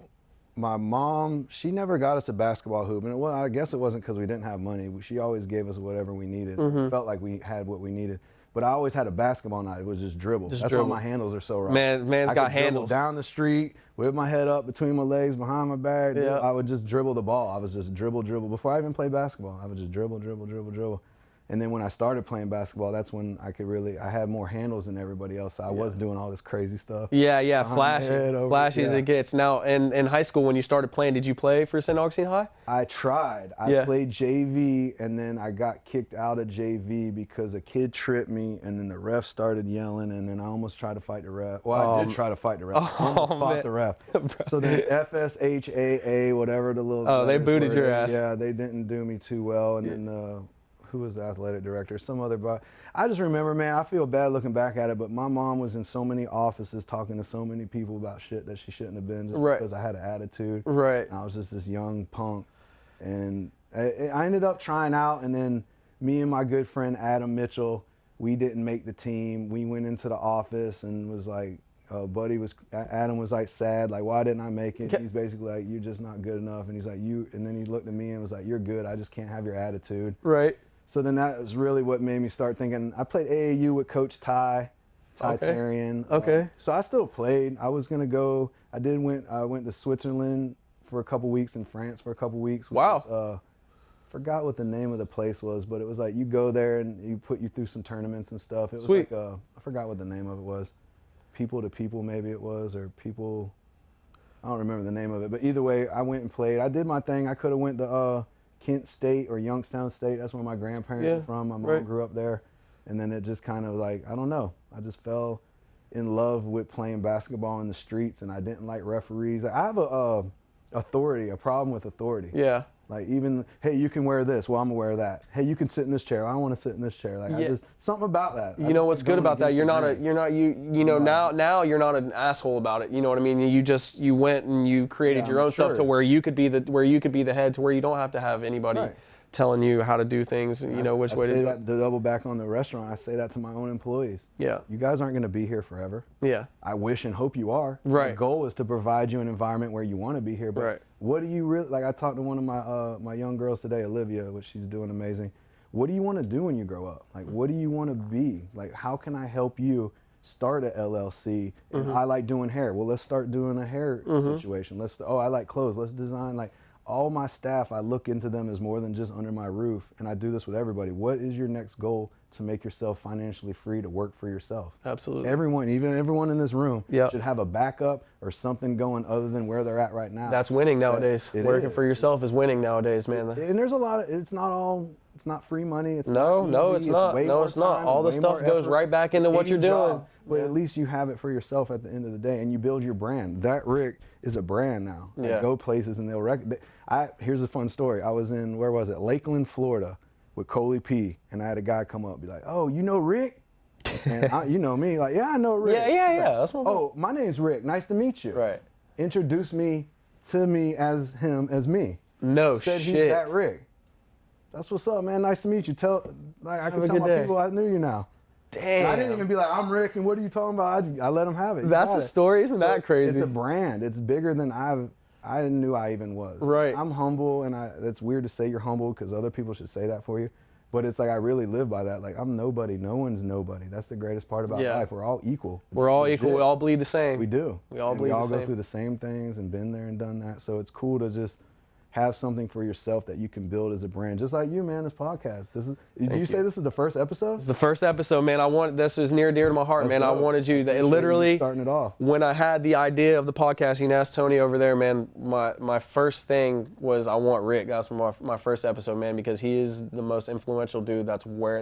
mom, she never got us a basketball hoop. And I guess it wasn't because we didn't have money. She always gave us whatever we needed. It felt like we had what we needed. But I always had a basketball night. It was just dribble. That's why my handles are so rough. Man's got handles. Down the street, with my head up between my legs, behind my back. Yeah. I would just dribble the ball. I was just dribble. Before I even played basketball, I would just dribble. And then when I started playing basketball, that's when I had more handles than everybody else. So I was doing all this crazy stuff. Yeah, flashy as it gets. Now, in high school, when you started playing, did you play for St. Augustine High? I tried. I played JV, and then I got kicked out of JV because a kid tripped me, and then the ref started yelling, and then I almost tried to fight the ref. Well, I did try to fight the ref. I almost fought the ref. So then FSHAA, whatever the little... Oh, they booted your ass. Yeah, they didn't do me too well, and then... who was the athletic director? Some other, but I just remember, man, I feel bad looking back at it, but my mom was in so many offices talking to so many people about shit that she shouldn't have been just because I had an attitude. Right. And I was just this young punk. And I ended up trying out, and then me and my good friend Adam Mitchell, we didn't make the team. We went into the office and was like, Adam was like sad, like, why didn't I make it? He's basically like, you're just not good enough. And he's like, and then he looked at me and was like, you're good, I just can't have your attitude. Right. So then that was really what made me start thinking. I played AAU with Coach Ty Tarian. Okay. So I still played. I was gonna go. I went to Switzerland for a couple weeks, in France for a couple weeks. Wow. Forgot what the name of the place was, but it was like you go there and you put you through some tournaments and stuff. It was Sweet. like I forgot what the name of it was. People to People maybe it was, or People. I don't remember the name of it, but either way, I went and played. I did my thing. I could have went to Kent State or Youngstown State. That's where my grandparents are from. My mom grew up there. And then it just kind of like, I don't know. I just fell in love with playing basketball in the streets, and I didn't like referees. I have a problem with authority. Yeah. Like, even, hey, you can wear this. Well, I'm gonna wear that. Hey, you can sit in this chair. I want to sit in this chair. Like, I just, something about that. You know what's good about that? Now you're not an asshole about it. You know what I mean? You went and you created your own stuff to where you could be the head, to where you don't have to have anybody telling you how to do things, you know, which way to do it. To double back on the restaurant, I say that to my own employees. Yeah. You guys aren't going to be here forever. Yeah. I wish and hope you are. Right. The goal is to provide you an environment where you want to be here. But Right. what do you really, like I talked to one of my young girls today, Olivia, which she's doing amazing. What do you want to do when you grow up? Like, what do you want to be? Like, how can I help you start a LLC? And I like doing hair. Well, let's start doing a hair situation. I like clothes. Let's design. Like, all my staff, I look into them as more than just under my roof, and I do this with everybody. What is your next goal to make yourself financially free to work for yourself? Absolutely. Everyone, even everyone in this room, Yep. should have a backup or something going other than where they're at right now. That's winning nowadays. Working is. for yourself is winning nowadays, man. And there's a lot of, it's not free money. It's No, it's not. No, it's not. All the stuff goes right back into what you're doing. But at least you have it for yourself at the end of the day, and you build your brand. ThatRick is a brand now. Yeah. Go places and they'll here's a fun story. I was in, where was it? Lakeland, Florida with Coley P. And I had a guy come up and be like, "Oh, you know Rick?" And you know me, like, "Yeah, I know Rick." Yeah. That's my "Oh, my name's Rick. Nice to meet you." Right. Introduce me to me as him as me. No Said shit. he's ThatRick. That's what's up, man. Nice to meet you. I can tell my people I knew you now. Damn. And I didn't even be like, "I'm Rick, and what are you talking about?" I let him have it. You That's got a it. story. Isn't that crazy? It's a brand. It's bigger than I knew I even was. Right. I'm humble, and it's weird to say you're humble because other people should say that for you. But it's like I really live by that. Like, I'm nobody. No one's nobody. That's the greatest part about life. We're all equal. We're all equal. We all bleed the same. We do. We all and bleed we all the go same. through the same things and been there and done that. So it's cool to just have something for yourself that you can build as a brand, just like you, man. This podcast. Did you say this is the first episode? It's the first episode, man. This was near and dear to my heart, That's man. dope. I wanted you. It Appreciate literally you starting it off. When I had the idea of the podcast, you can ask Tony over there, man. My first thing was I want Rick. That's my first episode, man, because he is the most influential dude. That's where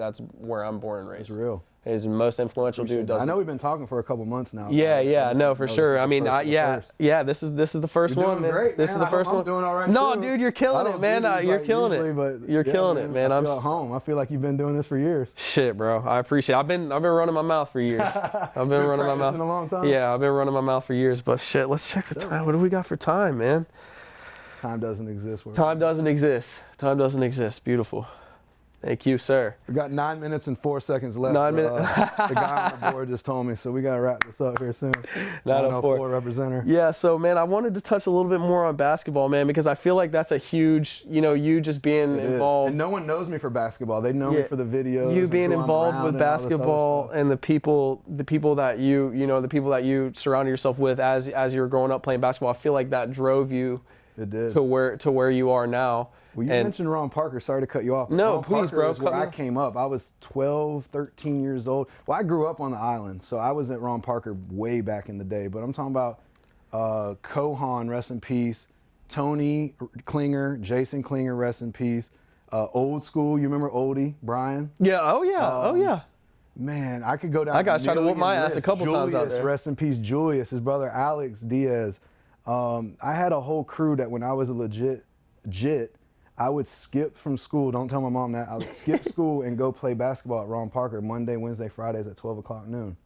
I'm born and raised. It's real. He's the most influential dude. I know we've been talking for a couple months now. Yeah, no, for sure. I mean, first. this is the first You're one, doing man. great, This man. is the first I'm one. doing all right, No, too. dude, you're killing it, man. You're killing it. You're killing it, man. I feel at home. I feel like you've been doing this for years. Shit, bro. I appreciate it. I've been running my mouth for years. I've been running my mouth. A long time. Yeah, I've been running my mouth for years. But shit, let's check the time. What do we got for time, man? Time doesn't exist. Time doesn't exist. Time doesn't exist. Beautiful. Thank you, sir. We got 9 minutes and 4 seconds left. 9 minutes. The guy on the board just told me, so we gotta wrap this up here soon. 904 representative. Yeah, so man, I wanted to touch a little bit more on basketball, man, because I feel like that's a huge, you just being involved. And no one knows me for basketball. They know me for the videos. You and being who I'm involved around with and all this other basketball stuff. and the people that the people that you surround yourself with as you were growing up playing basketball. I feel like that drove you It did. to where you are now. Well, you mentioned Ron Parker. Sorry to cut you off. No, Ron please, Parker bro. is where I came up. I was 12, 13 years old. Well, I grew up on the island, so I was at Ron Parker way back in the day. But I'm talking about Kohan, rest in peace. Tony Klinger, Jason Klinger, rest in peace. Old school. You remember Oldie, Brian? Yeah. Oh yeah. Man, I could go down. That guy's tried to whoop my ass a list. couple times out Julius, there. rest in peace, Julius. His brother Alex Diaz. I had a whole crew that when I was a legit jit, I would skip from school. Don't tell my mom that. I would skip school and go play basketball at Ron Parker Monday, Wednesday, Fridays at 12 o'clock noon.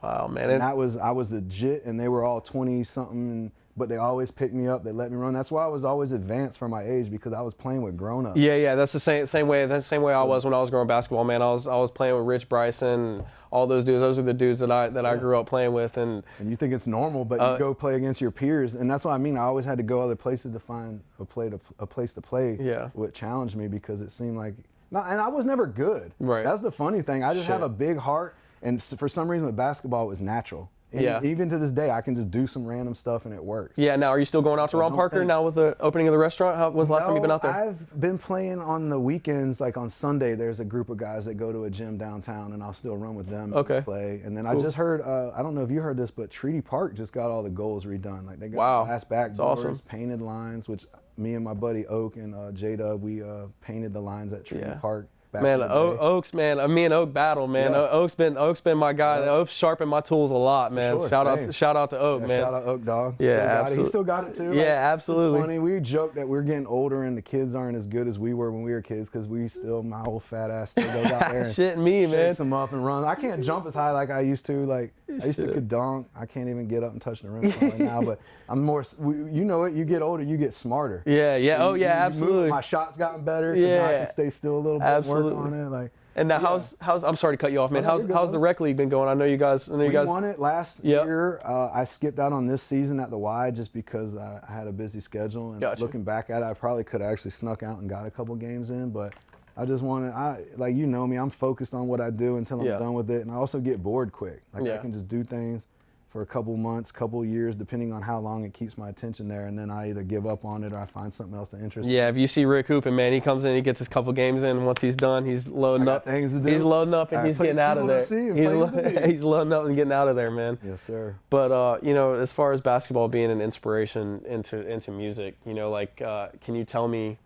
Wow, man. And I was a jit, and they were all 20 something, but they always picked me up. They let me run. That's why I was always advanced for my age, because I was playing with grown ups. Yeah. That's the same way. That's the same way I was when I was growing basketball, man. I was playing with Rich Bryson, all those dudes. Those are the dudes that I grew up playing with. And you think it's normal, but you go play against your peers, and that's what I mean. I always had to go other places to find a place to play. Yeah. What challenged me, because it seemed like, and I was never good. Right. That's the funny thing. I just have a big heart, and for some reason with basketball, it was natural. And even to this day, I can just do some random stuff and it works. Yeah. Now, are you still going out to Ron Parker now with the opening of the restaurant? When's the last time you've been out there? I've been playing on the weekends. Like on Sunday, there's a group of guys that go to a gym downtown, and I'll still run with them and play. And then I just heard, I don't know if you heard this, but Treaty Park just got all the goals redone. Like they got glass backboards, painted lines, which me and my buddy Oak and J-Dub, we painted the lines at Treaty Park. back Man, in the day. Oaks, man, me and Oak battle, man. Yeah. Oak's been my guy. Oak's sharpened my tools a lot, man. Sure, shout same. out to Oak, Yeah, man. shout out Oak Dog. Yeah, Still got it. absolutely. He still got it too. Yeah, absolutely. It's funny. We joke that we're getting older and the kids aren't as good as we were when we were kids because my old fat ass still goes out there and Shit me, man. shakes them up and run. I can't jump as high like I used to. Like I used to could dunk. I can't even get up and touch the rim right now. But I'm more. You know it. You get older, you get smarter. Yeah, yeah. So oh yeah, absolutely. My shot's gotten better. Now I can stay still a little bit. Absolutely. Work on it. Like. And now, how's I'm sorry to cut you off, man. No, How's the rec league been going? I know you guys. We won it last year. I skipped out on this season at the Y just because I had a busy schedule. And looking back at it, I probably could have actually snuck out and got a couple games in, but I just wanted. Like you know me, I'm focused on what I do until I'm done with it, and I also get bored quick. Like I can just do things for a couple months, couple years, depending on how long it keeps my attention there, and then I either give up on it or I find something else that interests me. Yeah, if you see Rick hooping, man, he comes in, he gets his couple games in, and once he's done, he's loading up. Things to do. He's loading up and he's getting out of there. He's loading up and getting out of there, man. Yes, sir. But you know, as far as basketball being an inspiration into music, you know, like, can you tell me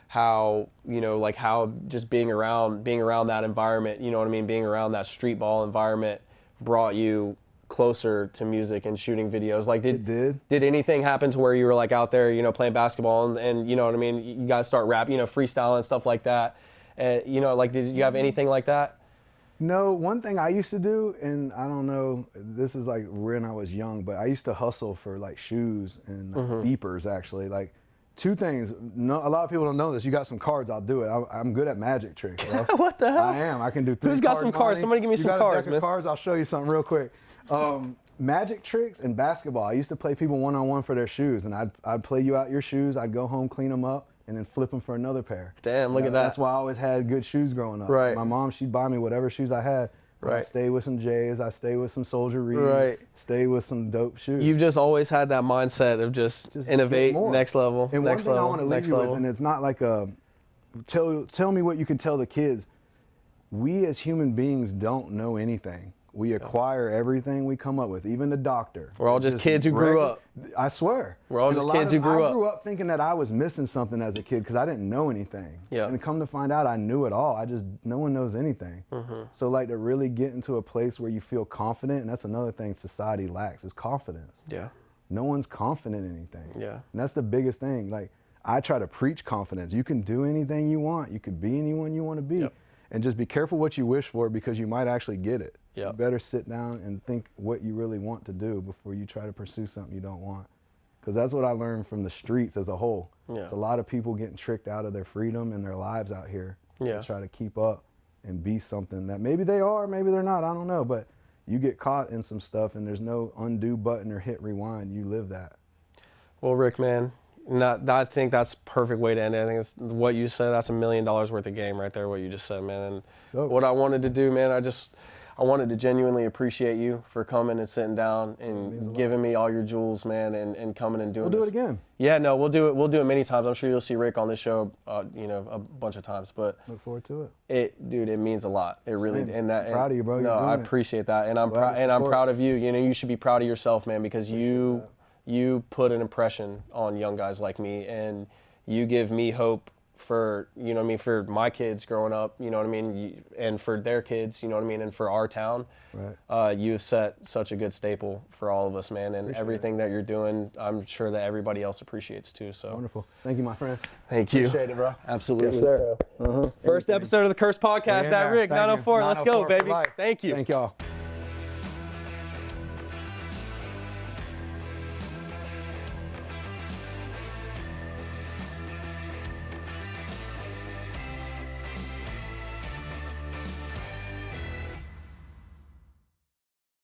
how, you know, like how just being around that environment, you know what I mean, being around that street ball environment brought you closer to music and shooting videos? Like did anything happen to where you were like out there, you know, playing basketball and you know what I mean, you guys start rapping, you know, freestyling and stuff like that, you know, like did you have anything like that? No, one thing I used to do, and I don't know, this is like when I was young, but I used to hustle for like shoes and beepers actually. Like two things. No, a lot of people don't know this. You got some cards, I'll do it. I'm good at magic tricks, bro. What the hell? I am. I can do 3 Who's got some cards? Somebody give me some cards, man. Cards, I'll show you something real quick. Magic tricks and basketball. I used to play people one-on-one for their shoes, and I'd play you out your shoes. I'd go home, clean them up, and then flip them for another pair. Damn, look at that. That's why I always had good shoes growing up. Right. My mom, she'd buy me whatever shoes I had. Right. I stay with some J's. I stay with some Soldier Reed. Right. Stay with some dope shoes. You've just always had that mindset of just innovate, next level, and next one thing level, I want to leave you with, and it's not like a tell me what you can tell the kids. We as human beings don't know anything. We acquire everything we come up with, even the doctor. We're all just kids who grew up. I swear. We're all just kids who grew up. I grew up thinking that I was missing something as a kid because I didn't know anything. Yeah. And come to find out, I knew it all. No one knows anything. So like to really get into a place where you feel confident, and that's another thing society lacks is confidence. Yeah. No one's confident in anything. Yeah. And that's the biggest thing. Like I try to preach confidence. You can do anything you want. You could be anyone you want to be. Yep. And just be careful what you wish for because you might actually get it. Yep. You better sit down and think what you really want to do before you try to pursue something you don't want. Because that's what I learned from the streets as a whole. Yeah. There's a lot of people getting tricked out of their freedom and their lives out here to try to keep up and be something that maybe they are, maybe they're not, I don't know. But you get caught in some stuff and there's no undo button or hit rewind. You live that. Well, Rick, man, I think that's a perfect way to end it. I think it's what you said. That's $1 million worth of game right there, what you just said, man. And what I wanted to do, man, I wanted to genuinely appreciate you for coming and sitting down and giving me all your jewels, man, and coming and doing this. We'll do it again. Yeah, no, we'll do it. We'll do it many times. I'm sure you'll see Rick on this show, you know, a bunch of times. But look forward to it. Dude, it means a lot. It really. Same. And that. I'm proud of you, bro. No, I appreciate that, and I'm proud of you. You know, you should be proud of yourself, man, because you put an impression on young guys like me, and you give me hope for, you know what I mean, for my kids growing up, you know what I mean, and for their kids, you know what I mean, and for our town. Right. You've set such a good staple for all of us, man, and everything that you're doing, I'm sure that everybody else appreciates too. So wonderful. Thank you, my friend. Thank you. Appreciate it, bro. Absolutely. Yes, sir. First episode of the CursedPodcast, ThatRick904. Let's go, baby. Thank you. Thank y'all.